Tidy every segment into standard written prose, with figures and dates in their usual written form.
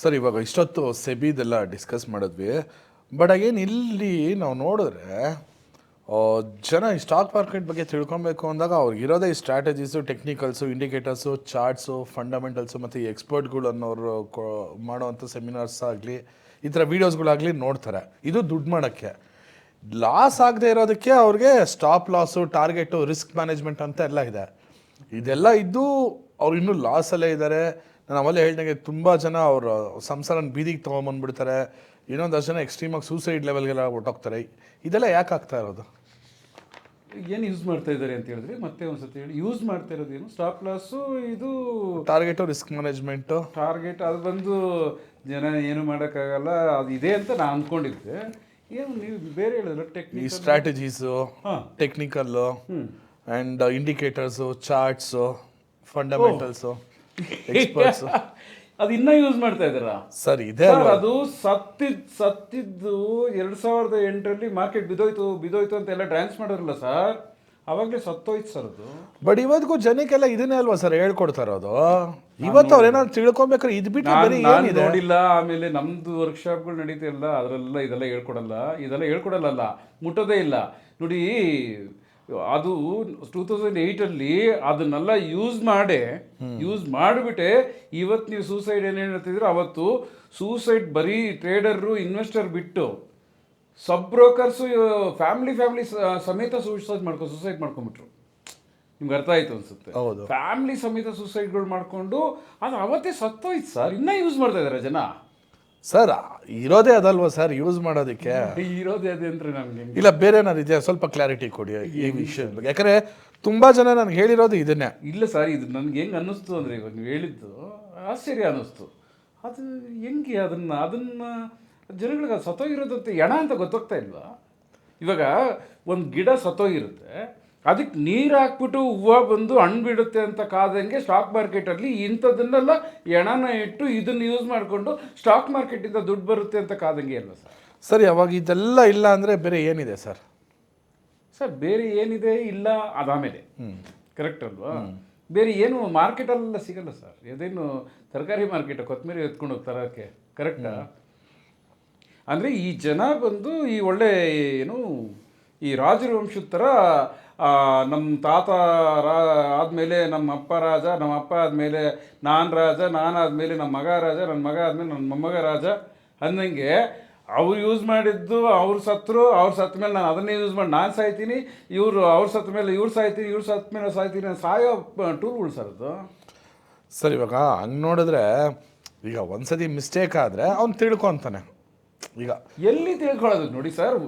Sir ಇವಾಗ ಇಷ್ಟೊತ್ತು ಸೆಬಿದೆಲ್ಲ discuss ಮಾಡಿದ್ವಿ. ಬಟ್ ಅಗೇನ್ ಇಲ್ಲಿ ನಾವು ನೋಡಿದ್ರೆ ಜನ ಈ ಸ್ಟಾಕ್ ಮಾರ್ಕೆಟ್ ಬಗ್ಗೆ ತಿಳ್ಕೊಬೇಕು ಅಂದಾಗ ಅವ್ರಿಗೆ ಇರೋದೇ ಈ ಸ್ಟ್ರಾಟಜೀಸು, ಟೆಕ್ನಿಕಲ್ಸು, ಇಂಡಿಕೇಟರ್ಸು, ಚಾರ್ಟ್ಸು, ಫಂಡಮೆಂಟಲ್ಸು ಮತ್ತು ಈ ಎಕ್ಸ್ಪರ್ಟ್ಗಳು ಅನ್ನೋರು ಮಾಡೋವಂಥ ಸೆಮಿನಾರ್ಸ್ ಆಗಲಿ, ಈ ಥರ ವೀಡಿಯೋಸ್ಗಳಾಗಲಿ ನೋಡ್ತಾರೆ. ಇದು ದುಡ್ಡು ಮಾಡೋಕ್ಕೆ. ಲಾಸ್ ಆಗದೆ ಇರೋದಕ್ಕೆ ಅವ್ರಿಗೆ stop loss, target, risk management ಅಂತ ಎಲ್ಲ ಇದೆ. ಇದೆಲ್ಲ ಇದ್ದು ಅವ್ರು ಇನ್ನೂ ಲಾಸಲ್ಲೇ ಇದ್ದಾರೆ. ನಾನು ಅವಲ್ಲೇ ಹೇಳ್ದಂಗೆ ತುಂಬ ಜನ ಅವ್ರ ಸಂಸಾರನ ಬೀದಿಗೆ ತೊಗೊಂಬಂದ್ಬಿಡ್ತಾರೆ. ಇನ್ನೊಂದಷ್ಟು ಜನ ಎಕ್ಸ್ಟ್ರೀಮಾಗಿ ಸೂಸೈಡ್ ಲೆವೆಲ್ಗೆಲ್ಲ ಹೊಟ್ಟೋಗ್ತಾರೆ. ಇದೆಲ್ಲ ಯಾಕೆ ಆಗ್ತಾ ಇರೋದು? ಏನು ಯೂಸ್ ಮಾಡ್ತಾ ಇದ್ದಾರೆ ಅಂತ ಹೇಳಿದ್ರೆ ಮತ್ತೆ ಒಂದ್ಸತಿ ಹೇಳಿ. ಯೂಸ್ ಮಾಡ್ತಾ ಇರೋದೇನು? ಸ್ಟಾಪ್ ಲಾಸು, ಇದು ಟಾರ್ಗೆಟು, ರಿಸ್ಕ್ ಮ್ಯಾನೇಜ್ಮೆಂಟು. ಟಾರ್ಗೆಟ್ ಅದು ಬಂದು ಜನ ಏನು ಮಾಡೋಕ್ಕಾಗಲ್ಲ, ಅದು ಇದೆ ಅಂತ ನಾನು ಅಂದ್ಕೊಂಡಿದ್ದೆ. ಏನು ನೀವು ಬೇರೆ ಹೇಳಿದ್ರೆ ಈ technique, strategies, technical and indicators, charts, fundamentals, experts ಅದು ಇನ್ನೂ ಯೂಸ್ ಮಾಡ್ತಾ ಇದ್ದಾರಾ ಸರ್? ಇದೆ ಅದು ಸತ್ತಿದ್ದು 2008 ಮಾರ್ಕೆಟ್ ಬಿದೋಯ್ತು ಅಂತ ಎಲ್ಲ ಡ್ಯಾನ್ಸ್ ಮಾಡೋರಲ್ಲ ಸರ್, ಅವಾಗಲೇ ಸತ್ತೋಯ್ತು ಸರ್ ಅದು. ಬಟ್ ಇವತ್ತಿಗೂ ಜನಕ್ಕೆಲ್ಲ ಇದನ್ನೇ ಅಲ್ವಾ ಸರ್ ಹೇಳ್ಕೊಡ್ತಾ ಇರೋದು? ಇವತ್ತು ಅವ್ರು ಏನಾದ್ರು ತಿಳ್ಕೊಬೇಕಾದ್ರೆ ಇದು ಬಿಟ್ಟು ಬೇರೆ ಏನಿದೆ? ನೋಡಿಲ್ಲ. ಆಮೇಲೆ ನಮ್ದು ವರ್ಕ್ಶಾಪ್ಗಳು ನಡೀತಿಲ್ಲ, ಅದರಲ್ಲ ಇದೆಲ್ಲ ಹೇಳ್ಕೊಡಲ್ಲ, ಮುಟ್ಟೋದೇ ಇಲ್ಲ ನೋಡಿ. ಅದು 2008 ಅದನ್ನೆಲ್ಲ ಯೂಸ್ ಮಾಡಿಬಿಟ್ಟೆ ಇವತ್ತು ನೀವು ಸೂಸೈಡ್ ಏನು ಹೇಳ್ತಿದ್ರು, ಅವತ್ತು ಸೂಸೈಡ್ ಬರೀ ಟ್ರೇಡರು, ಇನ್ವೆಸ್ಟರ್ ಬಿಟ್ಟು ಸಬ್ ಬ್ರೋಕರ್ಸು, ಫ್ಯಾಮಿಲಿ ಸಮೇತ ಸೂಸೈಡ್ ಮಾಡ್ಕೊಂಡ್ಬಿಟ್ರು. ನಿಮ್ಗೆ ಅರ್ಥ ಆಯ್ತು ಅನ್ಸುತ್ತೆ. ಫ್ಯಾಮಿಲಿ ಸಮೇತ ಸೂಸೈಡ್ಗಳು ಮಾಡ್ಕೊಂಡು ಅದು ಅವತ್ತೇ ಸತ್ತೋಯ್ತು ಸರ್. ಇನ್ನೂ ಯೂಸ್ ಮಾಡ್ತಾ ಇದ್ದಾರೆ ಜನ. ಸರ್ ಇರೋದೇ ಅದಲ್ವಾ ಸರ್ ಯೂಸ್ ಮಾಡೋದಕ್ಕೆ? ಇರೋದೇ ಅದೇ ಅಂದ್ರೆ ನಮ್ಗೆ ಇಲ್ಲ ಬೇರೆ ಏನಾದ್ರು ಇದೆಯಾ? ಸ್ವಲ್ಪ ಕ್ಲಾರಿಟಿ ಕೊಡಿ ಈ ವಿಷಯದ ಬಗ್ಗೆ. ಯಾಕಂದ್ರೆ ತುಂಬಾ ಜನ ನನಗೆ ಹೇಳಿರೋದು ಇದನ್ನೇ. ಇಲ್ಲ ಸರ್, ಇದು ನನ್ಗೆ ಹೆಂಗೆ ಅನ್ನಿಸ್ತು ಅಂದರೆ, ಇವಾಗ ನೀವು ಹೇಳಿದ್ದು ಆಶ್ಚರ್ಯ ಅನ್ನಿಸ್ತು. ಅದು ಹೆಂಗೆ ಅದನ್ನ ಜನಗಳಿಗೆ ಸತ್ತೋಗಿರೋದಂತ ಎಣ ಅಂತ ಗೊತ್ತಾಗ್ತಾ ಇಲ್ವಾ? ಇವಾಗ ಒಂದು ಗಿಡ ಸತ್ತೋಗಿರುತ್ತೆ, ಅದಕ್ಕೆ ನೀರು ಹಾಕ್ಬಿಟ್ಟು ಹೂವು ಬಂದು ಹಣ್ಣು ಬಿಡುತ್ತೆ ಅಂತ ಕಾದಂಗೆ ಸ್ಟಾಕ್ ಮಾರ್ಕೆಟಲ್ಲಿ ಇಂಥದನ್ನೆಲ್ಲ ಎಣನ ಇಟ್ಟು ಇದನ್ನು ಯೂಸ್ ಮಾಡಿಕೊಂಡು ಸ್ಟಾಕ್ ಮಾರ್ಕೆಟಿಂದ ದುಡ್ಡು ಬರುತ್ತೆ ಅಂತ ಕಾದಂಗೆ ಅಲ್ವಾ ಸರ್? ಸರಿ, ಅವಾಗ ಇದೆಲ್ಲ ಇಲ್ಲ ಅಂದರೆ ಬೇರೆ ಏನಿದೆ ಸರ್? ಸರ್ ಬೇರೆ ಏನಿದೆ ಇಲ್ಲ, ಅದಾಮೇಲೆ ಕರೆಕ್ಟ್ ಅಲ್ವಾ? ಬೇರೆ ಏನು ಮಾರ್ಕೆಟಲ್ಲೆಲ್ಲ ಸಿಗಲ್ಲ ಸರ್. ಅದೇನು ತರಕಾರಿ ಮಾರ್ಕೆಟ್ ಕೊತ್ತಂಬರಿ ಎತ್ಕೊಂಡು ಹೋಗ್ತಾರಕ್ಕೆ ಕರೆಕ್ಟಾ? ಅಂದರೆ ಈ ಜನ ಬಂದು ಈ ಒಳ್ಳೆ ಏನು ಈ ರಾಜವಂಶದ ಥರ ನಮ್ಮ ತಾತ ಆದಮೇಲೆ ನಮ್ಮ ಅಪ್ಪ ರಾಜ, ನಮ್ಮ ಅಪ್ಪ ಆದಮೇಲೆ ನಾನು ರಾಜ, ನಾನಾದಮೇಲೆ ನಮ್ಮ ಮಗ ರಾಜ, ನನ್ನ ಮಗ ಆದಮೇಲೆ ನನ್ನ ಮೊಮ್ಮಗ ರಾಜ ಅಂದಂಗೆ ಅವ್ರು ಯೂಸ್ ಮಾಡಿದ್ದು ಅವ್ರು ಸತ್ತರು, ಅವ್ರು ಸತ್ತ ಮೇಲೆ ನಾನು ಅದನ್ನೇ ಯೂಸ್ ಮಾಡಿ ನಾನು ಸಾಯ್ತೀನಿ, ಅವ್ರು ಸತ್ತ ಮೇಲೆ ಇವ್ರು ಸಾಯ್ತೀನಿ, ಇವ್ರು ಸತ್ತ ಮೇಲೆ ಸಾಯ್ತೀನಿ, ಸಾಯೋ ಟೂಲ್ಗಳು ಸರ್ ಅದು. ಸರ್ ಇವಾಗ ಹಂಗೆ ನೋಡಿದ್ರೆ ಈಗ ಒಂದ್ಸತಿ ಮಿಸ್ಟೇಕ್ ಆದರೆ ಅವ್ನು ತಿಳ್ಕೊತಾನೆ. ಈಗ ಎಲ್ಲಿ ತಿಳ್ಕೊಳ್ಳೋದು ನೋಡಿ ಸರ್,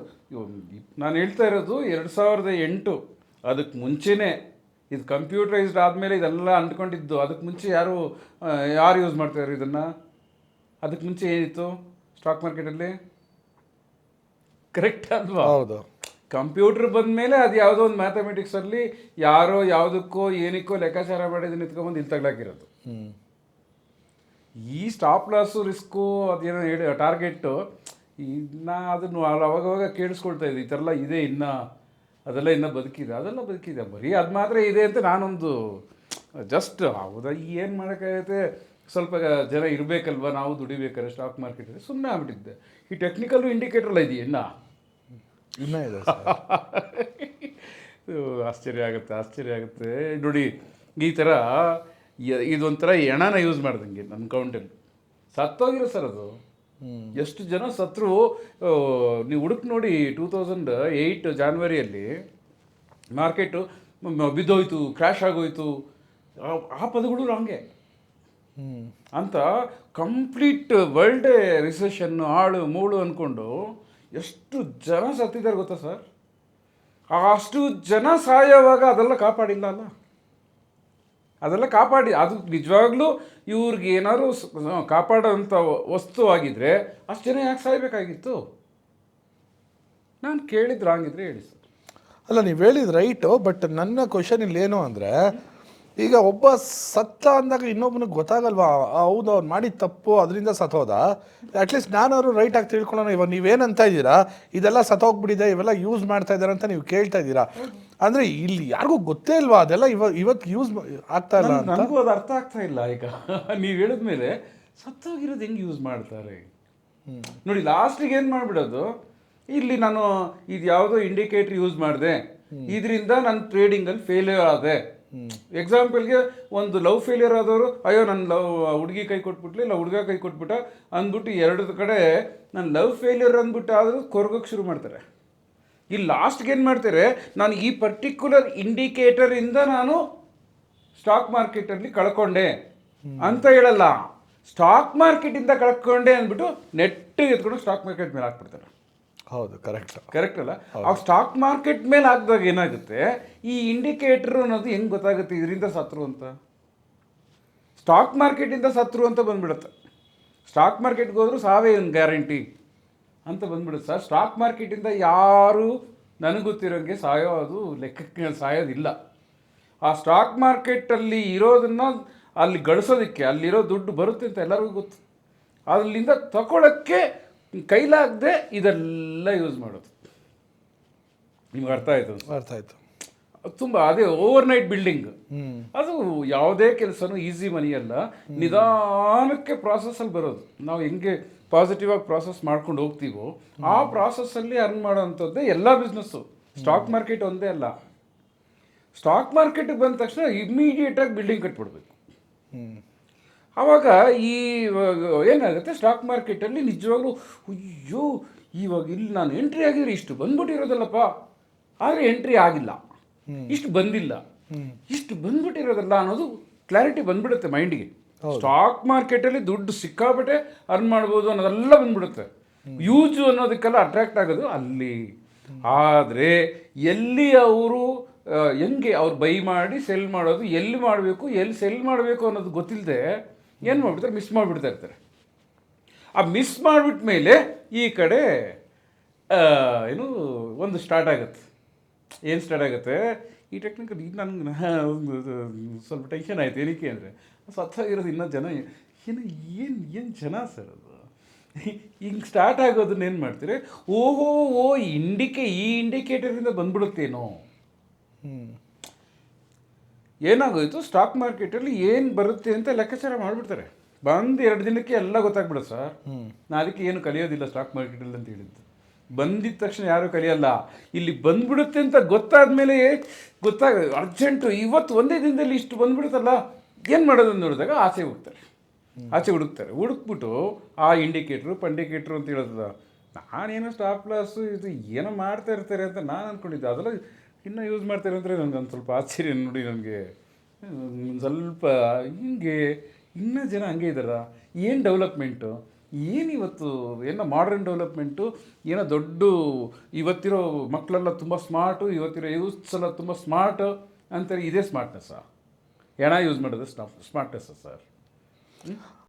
ನಾನು ಹೇಳ್ತಾ ಇರೋದು 2008. ಅದಕ್ಕೆ ಮುಂಚೆನೇ ಇದು ಕಂಪ್ಯೂಟರೈಸ್ಡ್ ಆದಮೇಲೆ ಇದೆಲ್ಲ ಅಂದ್ಕೊಂಡಿದ್ದು. ಅದಕ್ಕೆ ಮುಂಚೆ ಯಾರು ಯೂಸ್ ಮಾಡ್ತಾಯಿದ್ರು ಇದನ್ನು? ಅದಕ್ಕೆ ಮುಂಚೆ ಏನಿತ್ತು ಸ್ಟಾಕ್ ಮಾರ್ಕೆಟಲ್ಲಿ? ಕರೆಕ್ಟ್ ಅಲ್ವಾ? ಹೌದು. ಕಂಪ್ಯೂಟರ್ ಬಂದಮೇಲೆ ಅದು ಯಾವುದೋ ಒಂದು ಮ್ಯಾಥಮೆಟಿಕ್ಸಲ್ಲಿ ಯಾರೋ ಯಾವುದಕ್ಕೋ ಏನಕ್ಕೋ ಲೆಕ್ಕಾಚಾರ ಮಾಡಿದ್ದು ನಿಂತ್ಕೊಂಡ್ಬಂದು ಇಲ್ಲಿ ತಗ್ಲಾಕಿರೋದು. ಈ ಸ್ಟಾಪ್ ಲಾಸು, ರಿಸ್ಕು, ಅದೇನೋ ಹೇಳಿ ಟಾರ್ಗೆಟ್ಟು, ನಾ ಅದನ್ನು ಅವಾಗವಾಗ ಕೇಳಿಸ್ಕೊಳ್ತಾ ಇದ್ದೆ. ಈ ಥರ ಎಲ್ಲ ಇದೆ, ಅದೆಲ್ಲ ಇನ್ನೂ ಬದುಕಿದೆ. ಬರೀ ಅದು ಮಾತ್ರ ಇದೆ ಅಂತ ನಾನೊಂದು ಜಸ್ಟ್ ಹೌದಾ ಏನು ಮಾಡೋಕ್ಕಾಗತ್ತೆ, ಸ್ವಲ್ಪ ಜನ ಇರಬೇಕಲ್ವ, ನಾವು ದುಡಿಬೇಕಾದ್ರೆ ಸ್ಟಾಕ್ ಮಾರ್ಕೆಟಲ್ಲಿ ಸುಮ್ಮನೆ ಆಗ್ಬಿಟ್ಟಿದ್ದೆ. ಈ ಟೆಕ್ನಿಕಲ್ಲು ಇಂಡಿಕೇಟ್ರಲ್ಲ ಇದೆಯಾ ಇನ್ನೂ ಇದೆ. ಆಶ್ಚರ್ಯ ಆಗುತ್ತೆ ನೋಡಿ. ಈ ಥರ ಇದೊಂಥರ ಎಣನ ಯೂಸ್ ಮಾಡ್ದಂಗೆ ನನ್ನ ಕೌಂಟಲ್ಲಿ ಸತ್ತೋಗಿರೋ ಸರ್ ಅದು. ಎಷ್ಟು ಜನ ಸತ್ರು ನೀವು ಹುಡುಕ್ ನೋಡಿ. 2008 ಜಾನ್ವರಿಯಲ್ಲಿ ಮಾರ್ಕೆಟು ಬಿದ್ದೋಯ್ತು, ಕ್ರ್ಯಾಶ್ ಆಗೋಯ್ತು, ಆ ಪದಗಳು ಹಂಗೆ ಅಂತ ಕಂಪ್ಲೀಟ್ ವರ್ಲ್ಡೇ ರಿಸೆಷನ್ನು, ಆಳು ಮೂಳು ಅಂದ್ಕೊಂಡು ಎಷ್ಟು ಜನ ಸತ್ತಿದ್ದಾರೆ ಗೊತ್ತಾ ಸರ್? ಅಷ್ಟು ಜನ ಸಾಯೋವಾಗ ಅದೆಲ್ಲ ಕಾಪಾಡಿಲ್ಲ ಅಲ್ಲ, ಅದೆಲ್ಲ ಅದು ನಿಜವಾಗ್ಲೂ ಇವ್ರಿಗೆ ಏನಾದ್ರು ಕಾಪಾಡೋಂಥ ವಸ್ತು ಆಗಿದ್ರೆ ಅಷ್ಟು ಜನ ಯಾಕೆ ಸಾಯ್ಬೇಕಾಗಿತ್ತು? ನಾನು ಕೇಳಿದ್ದು ರಾಂಗಿದ್ರೆ ಹೇಳಿ ಸರ್. ಅಲ್ಲ, ನೀವು ಹೇಳಿದ್ದು ರೈಟು. ಬಟ್ ನನ್ನ ಕ್ವಶನ್ ಇಲ್ಲಿ ಏನು ಅಂದರೆ, ಈಗ ಒಬ್ಬ ಸತ್ತ ಅಂದಾಗ ಇನ್ನೊಬ್ಬನಿಗೆ ಗೊತ್ತಾಗಲ್ವಾ ಹೌದು ಅವ್ನು ಮಾಡಿದ ತಪ್ಪು ಅದರಿಂದ ಸತ್ತೋದ? ಅಟ್ಲೀಸ್ಟ್ ನಾನಾದ್ರು ರೈಟಾಗಿ ತಿಳ್ಕೊಳ್ಳೋಣ. ಇವಾಗ ನೀವೇನಂತ ಇದ್ದೀರಾ, ಇದೆಲ್ಲ ಸತ್ತೋಗ್ಬಿಟ್ಟಿದೆ, ಇವೆಲ್ಲ ಯೂಸ್ ಮಾಡ್ತಾ ಇದ್ದಾರೆ ಅಂತ ನೀವು ಕೇಳ್ತಾ ಇದ್ದೀರಾ. ಅಂದರೆ ಇಲ್ಲಿ ಯಾರಿಗೂ ಗೊತ್ತೇ ಇಲ್ವಾ ಅದೆಲ್ಲ ಇವತ್ತು ಯೂಸ್ ಆಗ್ತಾ ಇಲ್ಲ? ನನಗೂ ಅದು ಅರ್ಥ ಆಗ್ತಾ ಇಲ್ಲ. ಈಗ ನೀವು ಹೇಳಿದ್ಮೇಲೆ ಸತ್ತೋಗಿರೋದು ಹೆಂಗೆ ಯೂಸ್ ಮಾಡ್ತಾರೆ ನೋಡಿ. ಲಾಸ್ಟಿಗೆ ಏನು ಮಾಡಿಬಿಡೋದು, ಇಲ್ಲಿ ನಾನು ಇದು ಯಾವುದೋ ಇಂಡಿಕೇಟರ್ ಯೂಸ್ ಮಾಡಿದೆ, ಇದರಿಂದ ನನ್ನ ಟ್ರೇಡಿಂಗಲ್ಲಿ ಫೇಲ್ಯೂರ್ ಆದೆ. ಎಕ್ಸಾಂಪಲ್ಗೆ ಒಂದು ಲವ್ ಫೇಲ್ಯೂರ್ ಆದವರು, ಅಯ್ಯೋ ನನ್ನ ಲವ್ ಹುಡುಗಿ ಕೈ ಕೊಟ್ಬಿಟ್ಲಿ, ಇಲ್ಲ ಹುಡುಗ ಕೈ ಕೊಟ್ಬಿಟ್ಟ ಅಂದ್ಬಿಟ್ಟು ಎರಡು ಕಡೆ ನನ್ನ ಲವ್ ಫೇಲ್ಯೂರ್ ಅಂದ್ಬಿಟ್ಟು ಆದರೂ ಕೊರಗೋಕ್ಕೆ ಶುರು ಮಾಡ್ತಾರೆ. ಇಲ್ಲಿ ಲಾಸ್ಟ್ಗೆ ಏನು ಮಾಡ್ತಾರೆ, ನಾನು ಈ ಪರ್ಟಿಕ್ಯುಲರ್ ಇಂಡಿಕೇಟರಿಂದ ನಾನು ಸ್ಟಾಕ್ ಮಾರ್ಕೆಟಲ್ಲಿ ಕಳ್ಕೊಂಡೆ ಅಂತ ಹೇಳಲ್ಲ, ಸ್ಟಾಕ್ ಮಾರ್ಕೆಟಿಂದ ಕಳ್ಕೊಂಡೆ ಅಂದ್ಬಿಟ್ಟು ನೆಟ್ಟಿಗೆ ಎತ್ಕೊಂಡು ಸ್ಟಾಕ್ ಮಾರ್ಕೆಟ್ ಮೇಲೆ ಹಾಕ್ಬಿಡ್ತಾರೆ. ಹೌದು, ಕರೆಕ್ಟ್ ಅಲ್ಲ? ಆ ಸ್ಟಾಕ್ ಮಾರ್ಕೆಟ್ ಮೇಲೆ ಹಾಕಿದಾಗ ಏನಾಗುತ್ತೆ, ಈ ಇಂಡಿಕೇಟರ್ ಅನ್ನೋದು ಹೆಂಗೆ ಗೊತ್ತಾಗುತ್ತೆ ಇದರಿಂದ ಸತ್ರು ಅಂತ? ಸ್ಟಾಕ್ ಮಾರ್ಕೆಟಿಂದ ಸತ್ರು ಅಂತ ಬಂದ್ಬಿಡುತ್ತೆ. ಸ್ಟಾಕ್ ಮಾರ್ಕೆಟ್ಗೆ ಹೋದ್ರು ಸಾವೇ ಒಂದು ಗ್ಯಾರಂಟಿ ಅಂತ ಬಂದ್ಬಿಡುತ್ತೆ ಸರ್. ಸ್ಟಾಕ್ ಮಾರ್ಕೆಟಿಂದ ಯಾರು ನನಗೆ ಗೊತ್ತಿರೋಂಗೆ ಸಾಯೋದು ಲೆಕ್ಕಕ್ಕೆ ಸಾಯೋದಿಲ್ಲ. ಆ ಸ್ಟಾಕ್ ಮಾರ್ಕೆಟಲ್ಲಿ ಇರೋದನ್ನು ಅಲ್ಲಿ ಗಳಿಸೋದಕ್ಕೆ ಅಲ್ಲಿರೋ ದುಡ್ಡು ಬರುತ್ತೆ ಅಂತ ಎಲ್ಲರಿಗೂ ಗೊತ್ತು. ಅಲ್ಲಿಂದ ತಗೊಳ್ಳೋಕ್ಕೆ ಕೈಲಾಗದೆ ಇದೆಲ್ಲ ಯೂಸ್ ಮಾಡೋದು. ನಿಮ್ಗೆ ಅರ್ಥ ಆಯಿತು? ಅರ್ಥ ಆಯಿತು. ತುಂಬ ಅದೇ ಓವರ್ನೈಟ್ ಬಿಲ್ಡಿಂಗ್. ಅದು ಯಾವುದೇ ಕೆಲಸನೂ ಈಸಿ ಮನಿ ಅಲ್ಲ, ನಿಧಾನಕ್ಕೆ ಪ್ರಾಸೆಸ್ಸಲ್ಲಿ ಬರೋದು. ನಾವು ಹೆಂಗೆ ಪಾಸಿಟಿವ್ ಆಗಿ ಪ್ರಾಸೆಸ್ ಮಾಡ್ಕೊಂಡು ಹೋಗ್ತೀವೋ ಆ ಪ್ರಾಸೆಸ್ಸಲ್ಲಿ ಅರ್ನ್ ಮಾಡೋವಂಥದ್ದೇ ಎಲ್ಲ ಬಿಸ್ನೆಸ್ಸು. ಸ್ಟಾಕ್ ಮಾರ್ಕೆಟ್ ಒಂದೇ ಅಲ್ಲ. ಸ್ಟಾಕ್ ಮಾರ್ಕೆಟಿಗೆ ಬಂದ ತಕ್ಷಣ ಇಮ್ಮಿಡಿಯೇಟಾಗಿ ಬಿಲ್ಡಿಂಗ್ ಕಟ್ಬಿಡ್ಬೇಕು. ಆವಾಗ ಈ ಏನಾಗುತ್ತೆ, ಸ್ಟಾಕ್ ಮಾರ್ಕೆಟಲ್ಲಿ ನಿಜವಾಗ್ಲೂ ಅಯ್ಯೋ ಇವಾಗ ಇಲ್ಲಿ ನಾನು ಎಂಟ್ರಿ ಆಗಿದ್ರೆ ಇಷ್ಟು ಬಂದ್ಬಿಟ್ಟಿರೋದಲ್ಲಪ್ಪ, ಆದರೆ ಎಂಟ್ರಿ ಆಗಿಲ್ಲ, ಇಷ್ಟು ಬಂದಿಲ್ಲ, ಇಷ್ಟು ಬಂದ್ಬಿಟ್ಟಿರೋದಲ್ಲ ಅನ್ನೋದು ಕ್ಲಾರಿಟಿ ಬಂದ್ಬಿಡುತ್ತೆ ಮೈಂಡಿಗೆ. ಸ್ಟಾಕ್ ಮಾರ್ಕೆಟಲ್ಲಿ ದುಡ್ಡು ಸಿಕ್ಕಾಬಿಟ್ಟೆ ಅರ್ನ್ ಮಾಡ್ಬೋದು ಅನ್ನೋದೆಲ್ಲ ಬಂದ್ಬಿಡುತ್ತೆ. ಯೂಜು ಅನ್ನೋದಕ್ಕೆಲ್ಲ ಅಟ್ರಾಕ್ಟ್ ಆಗೋದು ಅಲ್ಲಿ. ಆದರೆ ಎಲ್ಲಿ ಅವರು ಹೆಂಗೆ ಅವ್ರು ಬೈ ಮಾಡಿ ಸೆಲ್ ಮಾಡೋದು, ಎಲ್ಲಿ ಮಾಡಬೇಕು, ಎಲ್ಲಿ ಸೆಲ್ ಮಾಡಬೇಕು ಅನ್ನೋದು ಗೊತ್ತಿಲ್ಲದೆ ಏನು ಮಾಡಿಬಿಡ್ತಾರೆ, ಮಿಸ್ ಮಾಡಿಬಿಡ್ತಾ ಇರ್ತಾರೆ. ಆ ಮಿಸ್ ಮಾಡಿಬಿಟ್ಟ ಮೇಲೆ ಈ ಕಡೆ ಏನು ಒಂದು ಸ್ಟಾರ್ಟ್ ಆಗುತ್ತೆ. ಏನು ಸ್ಟಾರ್ಟ್ ಆಗುತ್ತೆ, ಈ ಟೆಕ್ನಿಕಲ್ ಈಗ ನನಗೆ ಸ್ವಲ್ಪ ಟೆನ್ಷನ್ ಆಯಿತು. ಏನಕ್ಕೆ ಅಂದರೆ ಸತ್ತಾಗಿರೋದು ಇನ್ನೂ ಜನ ಏನು ಜನ ಸರ್ ಅದು ಹಿಂಗೆ ಸ್ಟಾರ್ಟ್ ಆಗೋದನ್ನ ಏನು ಮಾಡ್ತೀರಿ, ಓಹೋ ಈ ಇಂಡಿಕೇಟರಿಂದ ಬಂದ್ಬಿಡುತ್ತೇನೋ. ಏನಾಗೋಯ್ತು, ಸ್ಟಾಕ್ ಮಾರ್ಕೆಟಲ್ಲಿ ಏನು ಬರುತ್ತೆ ಅಂತ ಲೆಕ್ಕಾಚಾರ ಮಾಡಿಬಿಡ್ತಾರೆ. ಬಂದು 2 ದಿನಕ್ಕೆ ಎಲ್ಲ ಗೊತ್ತಾಗ್ಬಿಡುತ್ತೆ ಸರ್. ನಾನು ಅದಕ್ಕೆ ಏನು ಕಲಿಯೋದಿಲ್ಲ ಸ್ಟಾಕ್ ಮಾರ್ಕೆಟಲ್ಲಿ ಅಂತ ಹೇಳಿದ್ದು. ಬಂದಿದ್ದ ತಕ್ಷಣ ಯಾರೂ ಕಲಿಯಲ್ಲ, ಇಲ್ಲಿ ಬಂದ್ಬಿಡುತ್ತೆ ಅಂತ ಗೊತ್ತಾದ ಮೇಲೆ ಅರ್ಜೆಂಟು ಇವತ್ತು ಒಂದೇ ದಿನದಲ್ಲಿ ಇಷ್ಟು ಬಂದ್ಬಿಡುತ್ತಲ್ಲ, ಏನು ಮಾಡೋದು ನೋಡಿದಾಗ ಆಚೆ ಹುಡುಕ್ಬಿಟ್ಟು ಆ ಇಂಡಿಕೇಟ್ರು ಪಂಡಿಕೇಟ್ರು ಅಂತ ಹೇಳೋದ. ನಾನೇನೋ ಸ್ಟಾಪ್ ಲಾಸು ಇದು ಏನೋ ಮಾಡ್ತಾ ಇರ್ತಾರೆ ಅಂತ ನಾನು ಅಂದ್ಕೊಂಡಿದ್ದೆ. ಅದೆಲ್ಲ ಇನ್ನೂ ಯೂಸ್ ಮಾಡ್ತಾರೆ ಅಂದರೆ ನನಗೆ ಒಂದು ಸ್ವಲ್ಪ ಆಶ್ಚರ್ಯ ನೋಡಿ. ನನಗೆ ಸ್ವಲ್ಪ ಹಿಂಗೆ ಇನ್ನೂ ಜನ ಹಂಗೆ ಇದ್ದಾರ. ಏನು ಡೆವಲಪ್ಮೆಂಟು, ಏನಿವತ್ತು ಏನೋ ಮಾಡ್ರನ್ ಡೆವಲಪ್ಮೆಂಟು, ಏನೋ ದೊಡ್ಡ ಇವತ್ತಿರೋ ಮಕ್ಕಳೆಲ್ಲ ತುಂಬ ಸ್ಮಾರ್ಟು, ಇವತ್ತಿರೋ ಯೂತ್ಸ್ ಎಲ್ಲ ತುಂಬ ಸ್ಮಾರ್ಟು ಅಂತಾರೆ. ಇದೇ ಸ್ಮಾರ್ಟ್ನೆಸ್ಸಾ? ಹೆಣ ಯೂಸ್ ಮಾಡೋದು ಸ್ಮಾರ್ಟ್ನೆಸ್ಸಾ ಸರ್?